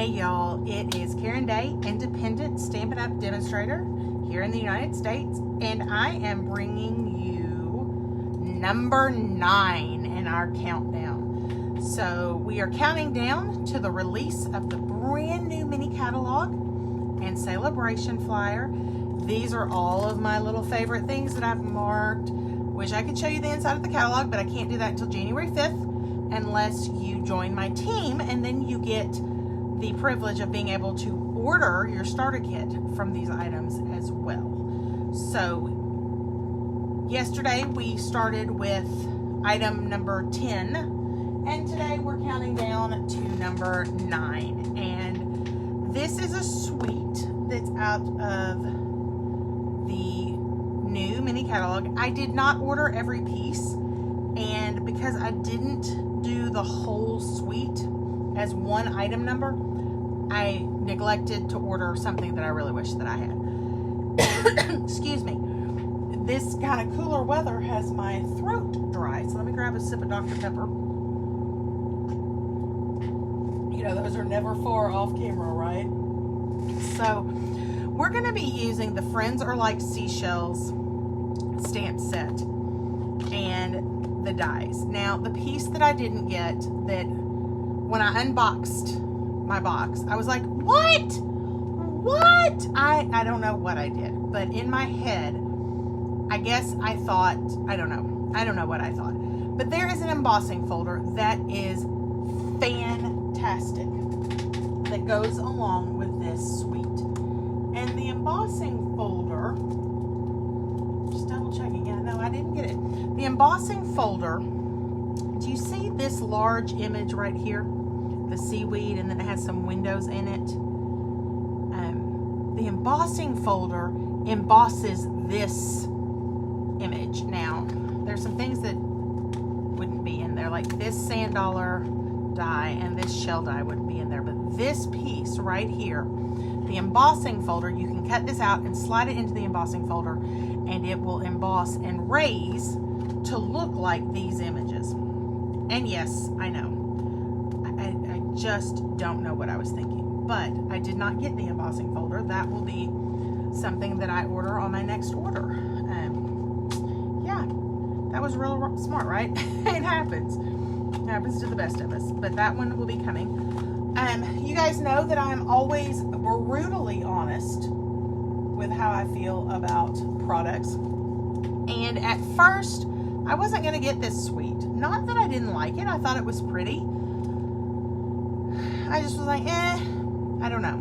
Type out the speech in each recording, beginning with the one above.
Hey y'all, it is Karen Day, independent Stampin' Up demonstrator here in the United States, and I am bringing you number 9 in our countdown. So we are counting down to the release of the brand new mini catalog and celebration flyer. These are all of my little favorite things that I've marked. Wish I could show you the inside of the catalog, but I can't do that until January 5th unless you join my team, and then you get the privilege of being able to order your starter kit from these items as well. So yesterday we started with item number 10, and today we're counting down to number 9. And this is a suite that's out of the new mini catalog. I did not order every piece, and because I didn't do the whole suite as one item number, I neglected to order something that I really wish that I had. Excuse me. This kind of cooler weather has my throat dry, so let me grab a sip of Dr. Pepper. You know, those are never far off camera, right? So we're going to be using the Friends Are Like Seashells stamp set and the dies. Now, the piece that I didn't get, that when I unboxed my box, I was like, what? I don't know what I did, but in my head, I guess I thought, I don't know what I thought, but there is an embossing folder that is fantastic that goes along with this suite. And the embossing folder, just double checking, yeah, no, I didn't get it. The embossing folder, do you see this large image right here? The seaweed, and then it has some windows in it. The embossing folder embosses this image. Now, there's some things that wouldn't be in there, like this sand dollar die and this shell die wouldn't be in there, but this piece right here, the embossing folder, you can cut this out and slide it into the embossing folder, and it will emboss and raise to look like these images. And yes, I know, I just don't know what I was thinking, but I did not get the embossing folder. That will be something that I order on my next order. Yeah, that was real smart, right? It happens. It happens to the best of us, but that one will be coming. You guys know that I'm always brutally honest with how I feel about products. And at first, I wasn't going to get this suite. Not that I didn't like it. I thought it was pretty. I just was like, I don't know.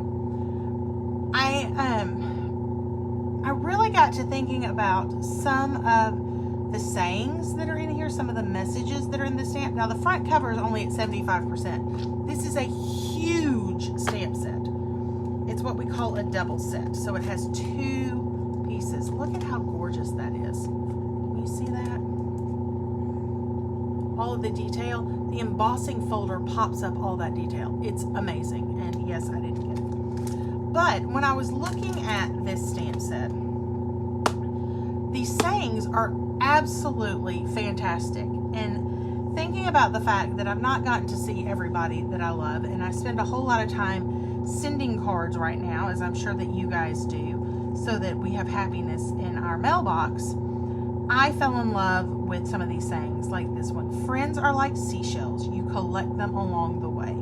I really got to thinking about some of the sayings that are in here, some of the messages that are in the stamp. Now, the front cover is only at 75%. This is a huge stamp set. It's what we call a double set. So it has 2 pieces. Look at how gorgeous that is. Can you see that? All of the detail. The embossing folder pops up all that detail. It's amazing. And yes, I didn't get it. But when I was looking at this stamp set, these sayings are absolutely fantastic. And thinking about the fact that I've not gotten to see everybody that I love, and I spend a whole lot of time sending cards right now, as I'm sure that you guys do, so that we have happiness in our mailbox, I fell in love with some of these sayings, like this one. Friends are like seashells. You collect them along the way.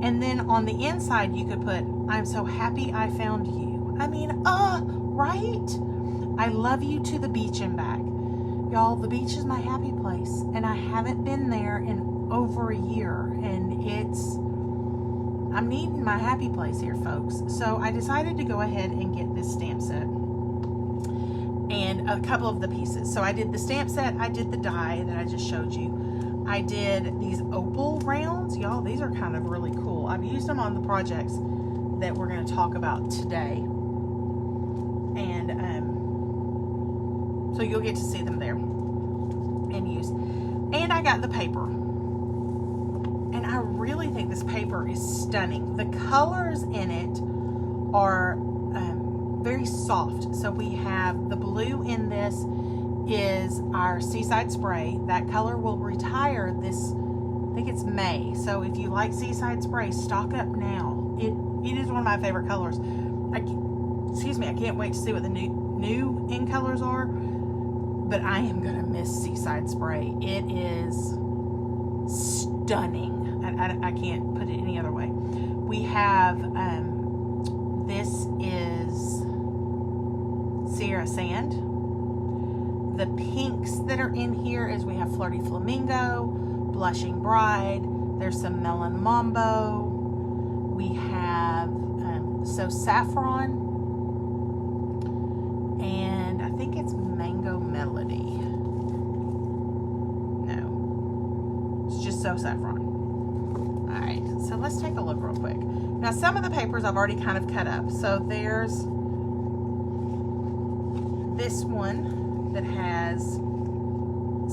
And then on the inside, you could put, I'm so happy I found you. I mean, right? I love you to the beach and back. Y'all, the beach is my happy place, and I haven't been there in over a year, and I'm needing my happy place here, folks. So I decided to go ahead and get this stamp set and a couple of the pieces. So I did the stamp set, I did the die that I just showed you. I did these opal rounds. Y'all, these are kind of really cool. I've used them on the projects that we're going to talk about today. And so you'll get to see them there and use. And I got the paper. And I really think this paper is stunning. The colors in it are very soft. So we have the blue in this is our Seaside Spray. That color will retire this, I think it's May. So if you like Seaside Spray, stock up now. It is one of my favorite colors. Excuse me, I can't wait to see what the new in colors are, but I am gonna miss Seaside Spray. It is stunning. I can't put it any other way. We have this is Sierra Sand. The pinks that are in here is we have Flirty Flamingo, Blushing Bride, there's some Melon Mambo, we have So Saffron, and I think it's Mango Melody. No, it's just So Saffron. Alright, so let's take a look real quick. Now some of the papers I've already kind of cut up. So there's this one that has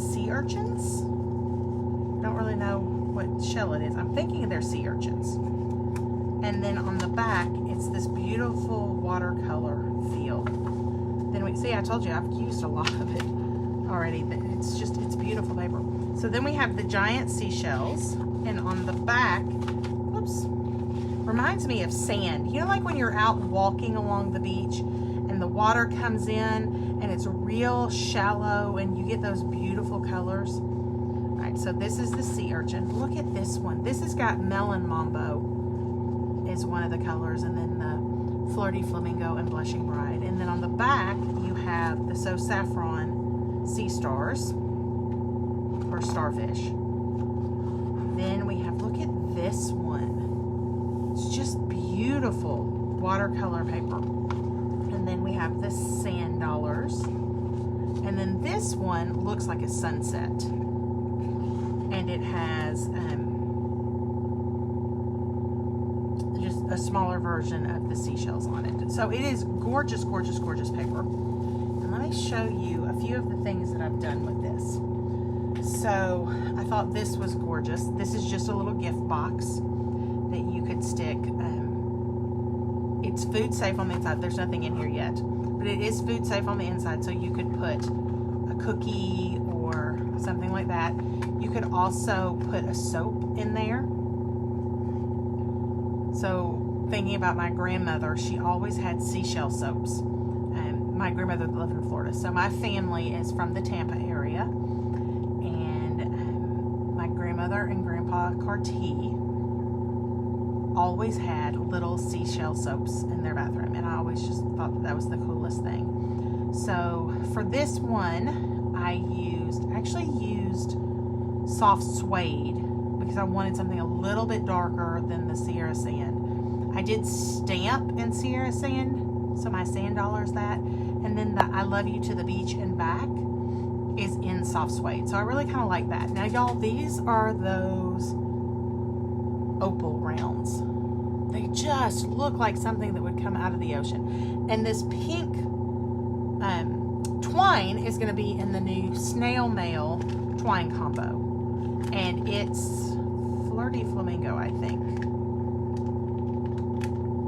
sea urchins. Don't really know what shell it is. I'm thinking they're sea urchins. And then on the back, it's this beautiful watercolor field. Then we see, I told you I've used a lot of it already. It's beautiful paper. So then we have the giant seashells, and on the back, whoops, reminds me of sand. You know, like when you're out walking along the beach and the water comes in and it's real shallow and you get those beautiful colors. All right, so this is the sea urchin. Look at this one. This has got Melon Mambo is one of the colors, and then the Flirty Flamingo and Blushing Bride. And then on the back, you have the So Saffron Sea Stars, or Starfish. Then we have, look at this one. It's just beautiful watercolor paper. And then we have the Sand Dollars. And then this one looks like a sunset. And it has just a smaller version of the seashells on it. So it is gorgeous, gorgeous, gorgeous paper. And let me show you a few of the things that I've done with this. So I thought this was gorgeous. This is just a little gift box that you could stick. It's food safe on the inside. There's nothing in here yet, but it is food safe on the inside, so you could put a cookie or something like that. You could also put a soap in there. So thinking about my grandmother, she always had seashell soaps. My grandmother lived in Florida, so my family is from the Tampa area, and my grandmother and Grandpa Carty always had little seashell soaps in their bathroom, and I always just thought that was the coolest thing. So for this one, I actually used soft suede because I wanted something a little bit darker than the Sierra Sand. I did stamp in Sierra Sand, so my sand dollar is that, and then the I Love You to the Beach and Back is in soft suede, so I really kind of like that. Now y'all, these are those opal rounds. They just look like something that would come out of the ocean. And this pink twine is going to be in the new snail mail twine combo, and it's Flirty Flamingo, I think.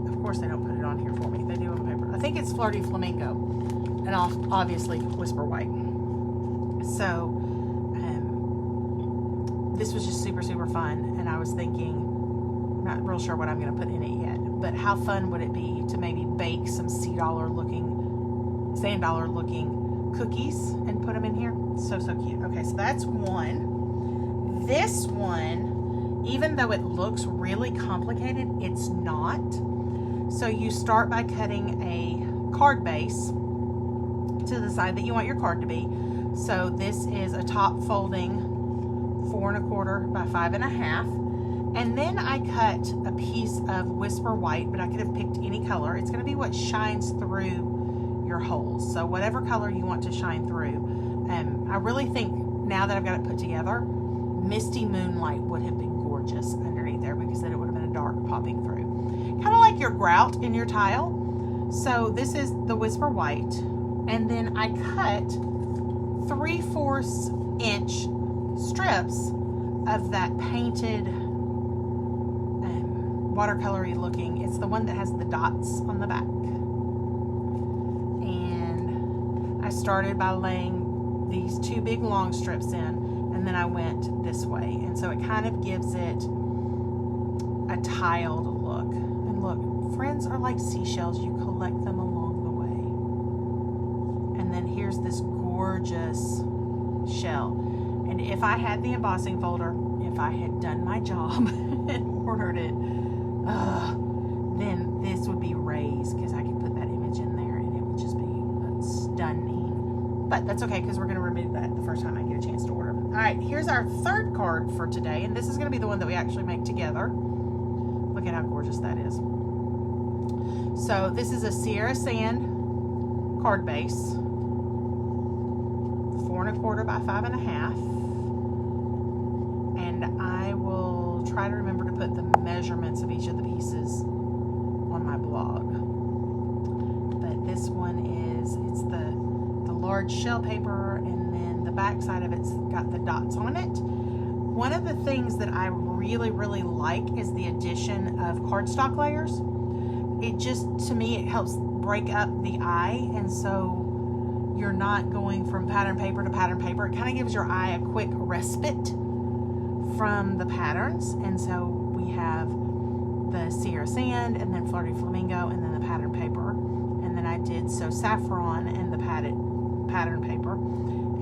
Of course they don't put it on here for me, they do on paper. I think it's Flirty Flamingo, and obviously Whisper White. So this was just super, super fun, and I was thinking, not real sure what I'm going to put in it yet, but how fun would it be to maybe bake some sand dollar looking cookies and put them in here? So cute. Okay, so that's one. This one, even though it looks really complicated, it's not. So you start by cutting a card base to the side that you want your card to be. So this is a top folding 4 1/4 by 5 1/2. And then I cut a piece of Whisper White, but I could have picked any color. It's going to be what shines through your holes. So whatever color you want to shine through. I really think now that I've got it put together, Misty Moonlight would have been gorgeous underneath there, because then it would have been a dark popping through. Kind of like your grout in your tile. So this is the Whisper White. And then I cut 3/4 inch strips of that painted watercolory looking. It's the one that has the dots on the back. And I started by laying these 2 big long strips in, and then I went this way. And so it kind of gives it a tiled look. Friends are like seashells. You collect them along the way. And then here's this gorgeous shell. And if I had the embossing folder, if I had done my job and ordered it, then this would be raised because I could put that image in there and it would just be stunning. But that's okay because we're going to remove that the first time I get a chance to order. All right, here's our third card for today, and this is going to be the one that we actually make together. Look at how gorgeous that is. So this is a Sierra Sand card base, 4 1/4 by 5 1/2, and I will try to remember to put the measurements of each of the pieces on my blog. But this one is, it's the large shell paper, and then the back side of it's got the dots on it. One of the things that I really, really like is the addition of cardstock layers. It just, to me, it helps break up the eye, and so you're not going from pattern paper to pattern paper. It kind of gives your eye a quick respite from the patterns. And so we have the Sierra Sand, and then Flirty Flamingo, and then the pattern paper. And then I did So Saffron and the pattern paper.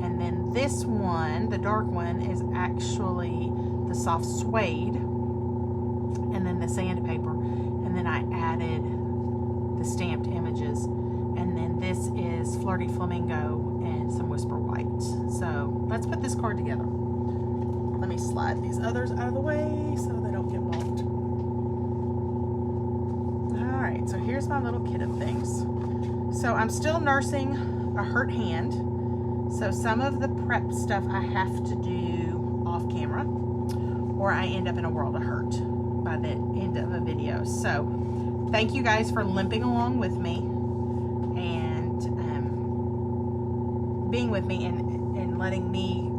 And then this one, the dark one, is actually the soft suede, and then the sandpaper. And then I added the stamped images. And then this is Flirty Flamingo and some Whisper White. So let's put this card together. Let me slide these others out of the way so they don't get bumped. All right, so here's my little kit of things. So I'm still nursing a hurt hand. So some of the prep stuff I have to do off camera, or I end up in a world of hurt by the end of a video. So thank you guys for limping along with me and being with me and letting me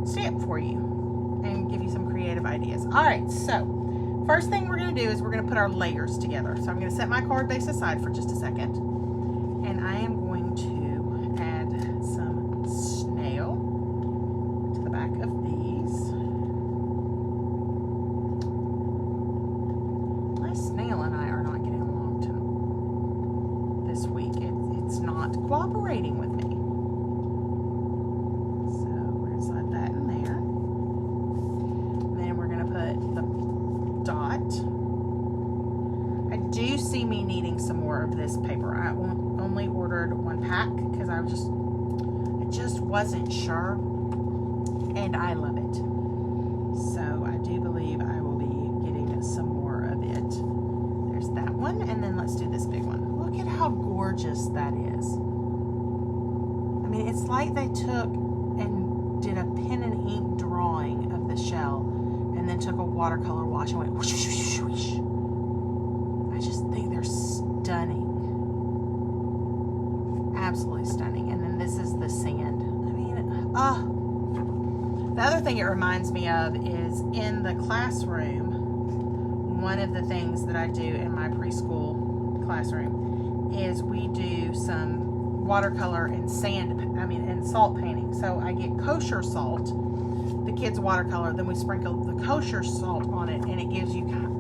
stamp for you and give you some creative ideas. All right, so first thing we're going to do is we're going to put our layers together. So I'm going to set my card base aside for just a second, and I am going to add some snail to the back of these. My snail and I are not getting along this week. It's not cooperating with me. So we're going to slide that in there. Then we're going to put the dot. I do see me needing some more of this paper. I only ordered 1 pack because I just wasn't sure, and I love it. So I do believe I will be getting some more of it. There's that one, and then let's do this big one. Look at how gorgeous that is. I mean, it's like they took and did a pen and ink drawing of the shell and then took a watercolor wash and went whoosh, whoosh, whoosh. I just think they're stunning. Absolutely stunning. And then this is the sand. I mean, the other thing it reminds me of is in the classroom, one of the things that I do in my preschool classroom is we do some watercolor and salt painting. So I get kosher salt, the kids' watercolor, then we sprinkle the kosher salt on it, and it gives you kind of,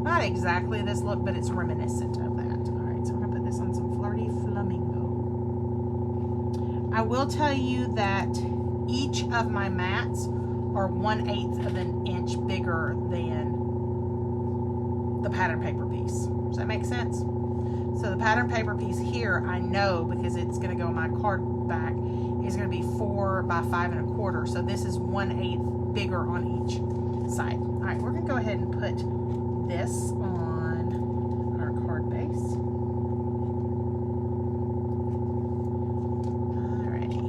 not exactly this look, but it's reminiscent of that. All right, so we're gonna put this on some Flirty Flamingo. I will tell you that each of my mats are 1/8 of an inch bigger than the pattern paper piece. Does that make sense? So the pattern paper piece here, I know because it's going to go on my card back, is going to be 4 by 5 1/4. So this is 1/8 bigger on each side. All right, we're going to go ahead and put this on our card base. Alrighty.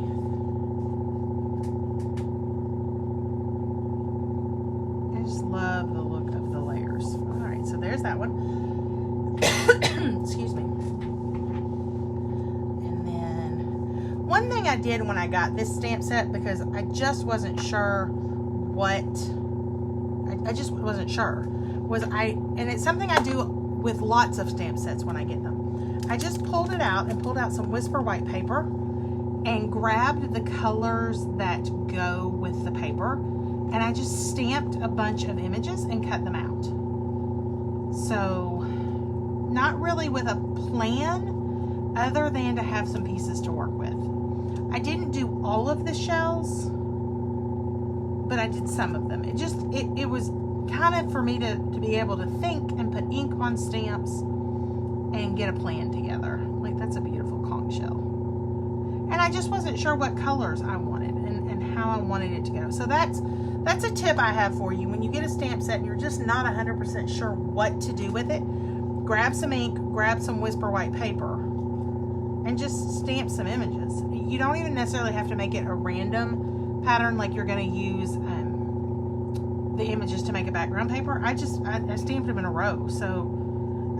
I just love the look of the layers. All right, so there's that one. Excuse me. And then one thing I did when I got this stamp set, because I just wasn't sure I just wasn't sure, and it's something I do with lots of stamp sets when I get them. I just pulled it out and pulled out some Whisper White paper and grabbed the colors that go with the paper, and I just stamped a bunch of images and cut them out. So not really with a plan other than to have some pieces to work with. I didn't do all of the shells, but I did some of them. It was kind of for me to be able to think and put ink on stamps and get a plan together. Like, that's a beautiful conch shell. And I just wasn't sure what colors I wanted and how I wanted it to go. So that's a tip I have for you. When you get a stamp set and you're just not 100% sure what to do with it, grab some ink, grab some Whisper White paper, and just stamp some images. You don't even necessarily have to make it a random pattern like you're going to use the images to make a background paper. I stamped them in a row. So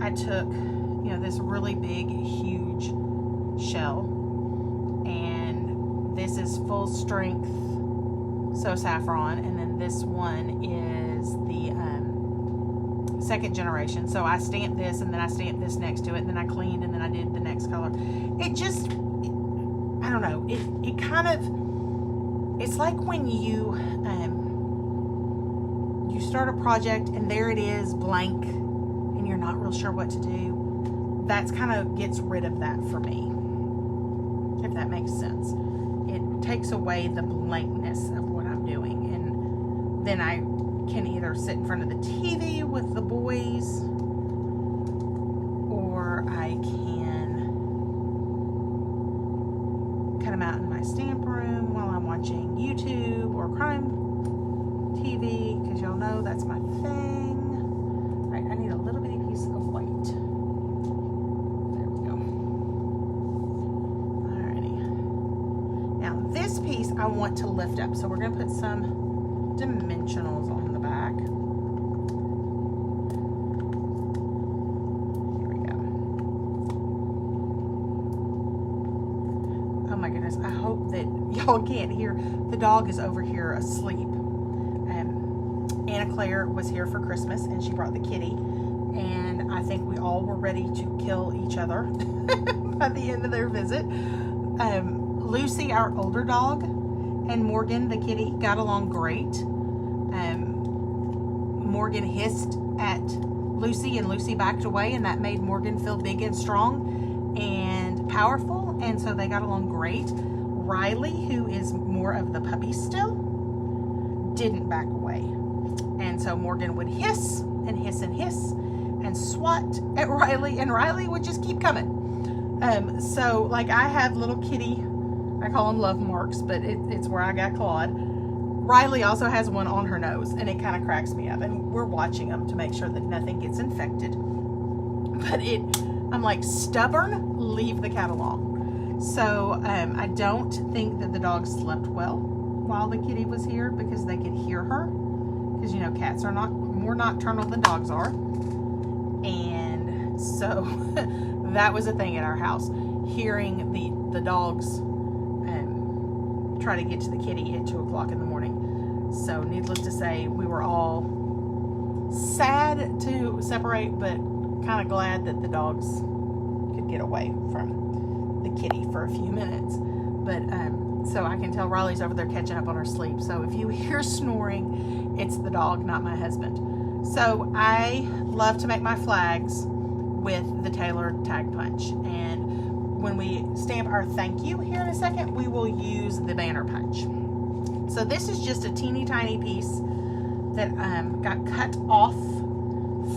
I took, you know, this really big, huge shell, and this is full strength So Saffron, and then this one is the second generation. So I stamped this, and then I stamped this next to it, and then I cleaned, and then I did the next color. I don't know, it kind of, it's like when you start a project and there it is blank and you're not real sure what to do. That's kind of gets rid of that for me, if that makes sense. It takes away the blankness of what I'm doing, and then I can either sit in front of the TV with the boys, or I can cut them out in my stamp room while I'm watching YouTube or crime TV, because y'all know that's my thing. All right, I need a little bitty piece of white. There we go. Alrighty. Now this piece I want to lift up, so we're going to put some dimensionals on the back. Here we go. Oh my goodness, I hope that y'all can't hear. The dog is over here asleep. Anna Claire was here for Christmas, and she brought the kitty, and I think we all were ready to kill each other by the end of their visit. Lucy, our older dog, and Morgan, the kitty, got along great. Morgan hissed at Lucy, and Lucy backed away, and that made Morgan feel big and strong and powerful, and so they got along great. Riley, who is more of the puppy still, didn't back away. And so Morgan would hiss and hiss and hiss and swat at Riley, and Riley would just keep coming. So like, I have little kitty, I call them love marks, but it's where I got clawed. Riley also has one on her nose, and it kind of cracks me up, and we're watching them to make sure that nothing gets infected. But I'm like, stubborn, leave the catalog. So I don't think that the dog slept well while the kitty was here, because they could hear her. Because, you know, cats are more nocturnal than dogs are. And so that was a thing at our house. Hearing the dogs try to get to the kitty at 2 o'clock in the morning. So needless to say, we were all sad to separate, but kind of glad that the dogs could get away from the kitty for a few minutes. But so I can tell Riley's over there catching up on her sleep. So if you hear snoring, it's the dog, not my husband. So I love to make my flags with the tailored tag punch. And when we stamp our thank you here in a second, we will use the banner punch. So this is just a teeny tiny piece that got cut off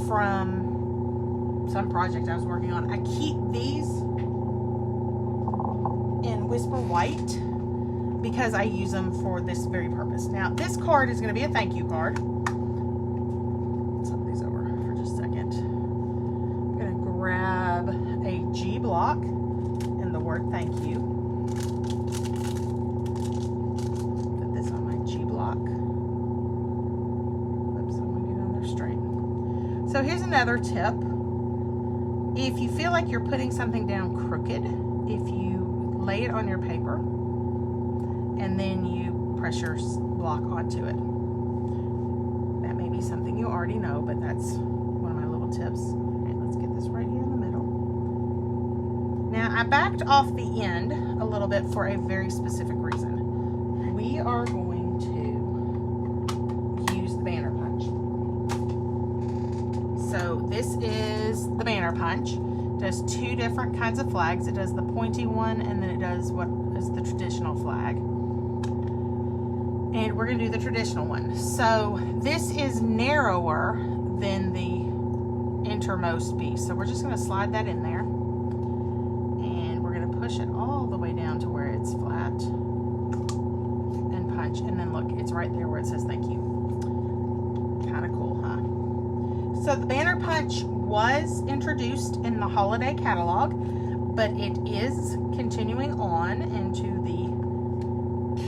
from some project I was working on. I keep these in Whisper White because I use them for this very purpose. Now, this card is going to be a thank you card. Let's flip these over for just a second. I'm going to grab a G block and the word thank you. Put this on my G block. Oops, I want to get on there straight. So here's another tip. If you feel like you're putting something down crooked, if you lay it on your paper, and then you press your block onto it. That may be something you already know, but that's one of my little tips. Okay, let's get this right here in the middle. Now, I backed off the end a little bit for a very specific reason. We are going to use the banner punch. So this is the banner punch. It does 2 different kinds of flags. It does the pointy one, and then it does what is the traditional flag. And we're going to do the traditional one. So this is narrower than the innermost piece. So we're just going to slide that in there. And we're going to push it all the way down to where it's flat. And punch. And then look, it's right there where it says thank you. Kind of cool, huh? So the banner punch was introduced in the holiday catalog, but it is continuing on into the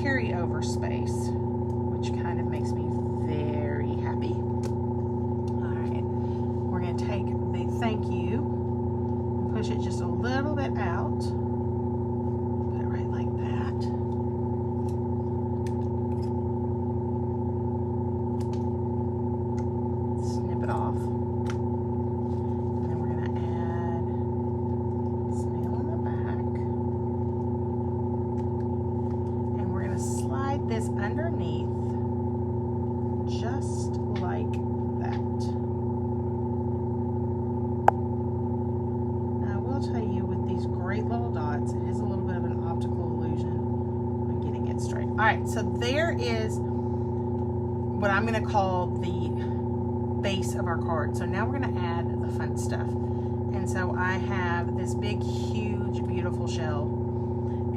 carryover space, which kind of makes me very happy. All right, we're going to take the thank you and push it just a little bit out. Put it right like that. Snip it off. And then we're going to add snail on the back. And we're going to slide this underneath just like that. Now I will tell you, with these great little dots, it is a little bit of an optical illusion when getting it straight. All right, so there is what I'm going to call the base of our card. So now we're going to add the fun stuff. And so I have this big, huge, beautiful shell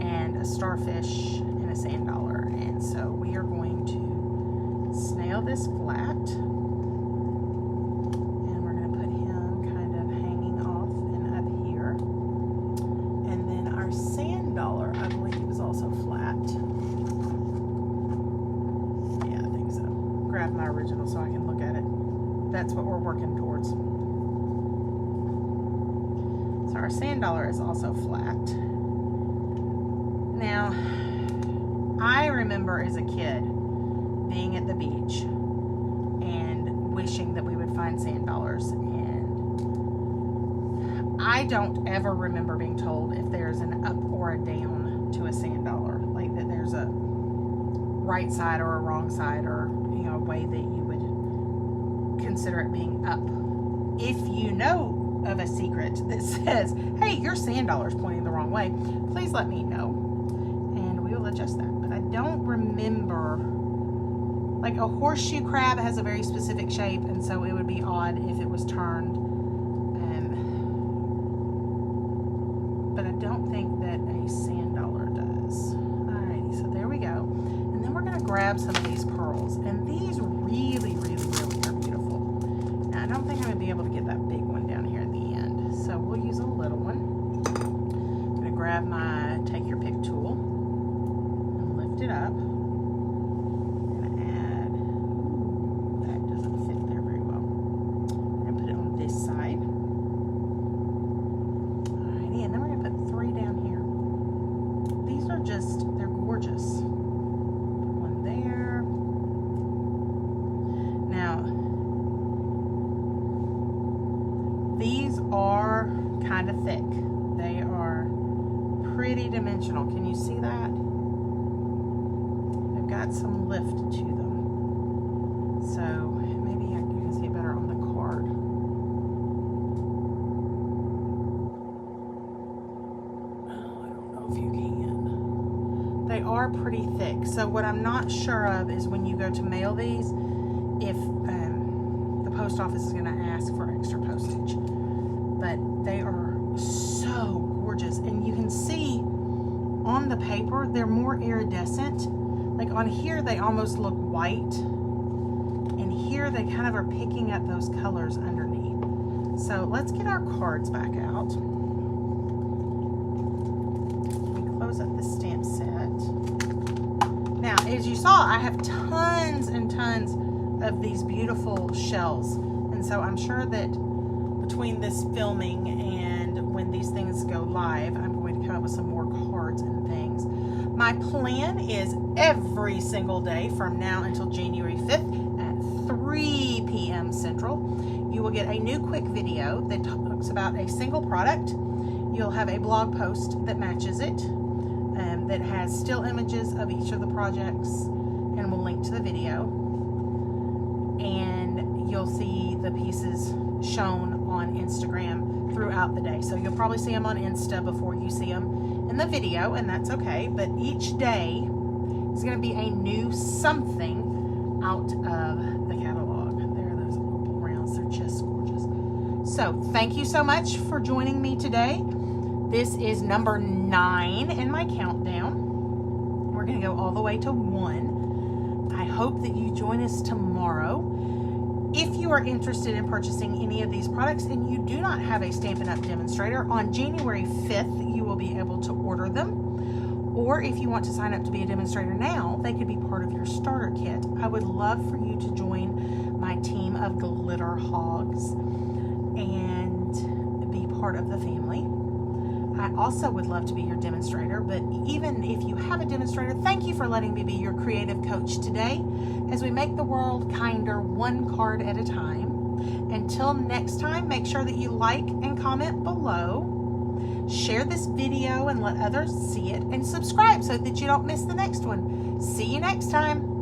and a starfish and a sand dollar. And so we are going to snail this flat. And we're going to put him kind of hanging off and up here. And then our sand dollar, I believe, is also flat. Yeah, I think so. Grab my original so I can look at it. That's what we're working towards. So our sand dollar is also flat. Now, I remember as a kid being at the beach and wishing that we would find sand dollars, and I don't ever remember being told if there's an up or a down to a sand dollar, like that there's a right side or a wrong side, or a way that you would consider it being up. If you know of a secret that says, hey, your sand dollar's pointing the wrong way, please let me know and we will adjust that. But I don't remember, like a horseshoe crab has a very specific shape, and so it would be odd if it was turned, but I don't think that a sand dollar does. Alrighty, so there we go. And then we're going to grab some of these pearls, and these really, really, really are beautiful. Now I don't think I'm going to be able to get that big one down here at the end, so we'll use a little one. I'm going to grab my take your pick tool and lift it up. They're gorgeous. One there. Now, these are kind of thick. They are pretty dimensional. Can you see that? They've got some lift to them. So maybe you can see it better on the card. Oh, I don't know if you can. They are pretty thick. So what I'm not sure of is when you go to mail these, if the post office is going to ask for extra postage. But they are so gorgeous. And you can see on the paper, they're more iridescent. Like on here, they almost look white. And here, they kind of are picking up those colors underneath. So let's get our cards back out. Close up the stamp set. Now, as you saw, I have tons and tons of these beautiful shells. And so I'm sure that between this filming and when these things go live, I'm going to come up with some more cards and things. My plan is every single day from now until January 5th at 3 p.m. Central, you will get a new quick video that talks about a single product. You'll have a blog post that matches it, that has still images of each of the projects, and we'll link to the video. And you'll see the pieces shown on Instagram throughout the day. So you'll probably see them on Insta before you see them in the video, and that's okay. But each day is going to be a new something out of the catalog. There are those opal rounds. They're just gorgeous. So thank you so much for joining me today. This is number 9 in my countdown. We're going to go all the way to 1. I hope that you join us tomorrow. If you are interested in purchasing any of these products and you do not have a Stampin' Up! Demonstrator, on January 5th, you will be able to order them. Or if you want to sign up to be a demonstrator now, they could be part of your starter kit. I would love for you to join my team of glitter hogs and be part of the family. I also would love to be your demonstrator, but even if you have a demonstrator, thank you for letting me be your creative coach today as we make the world kinder one card at a time. Until next time, make sure that you like and comment below, share this video and let others see it, and subscribe so that you don't miss the next one. See you next time.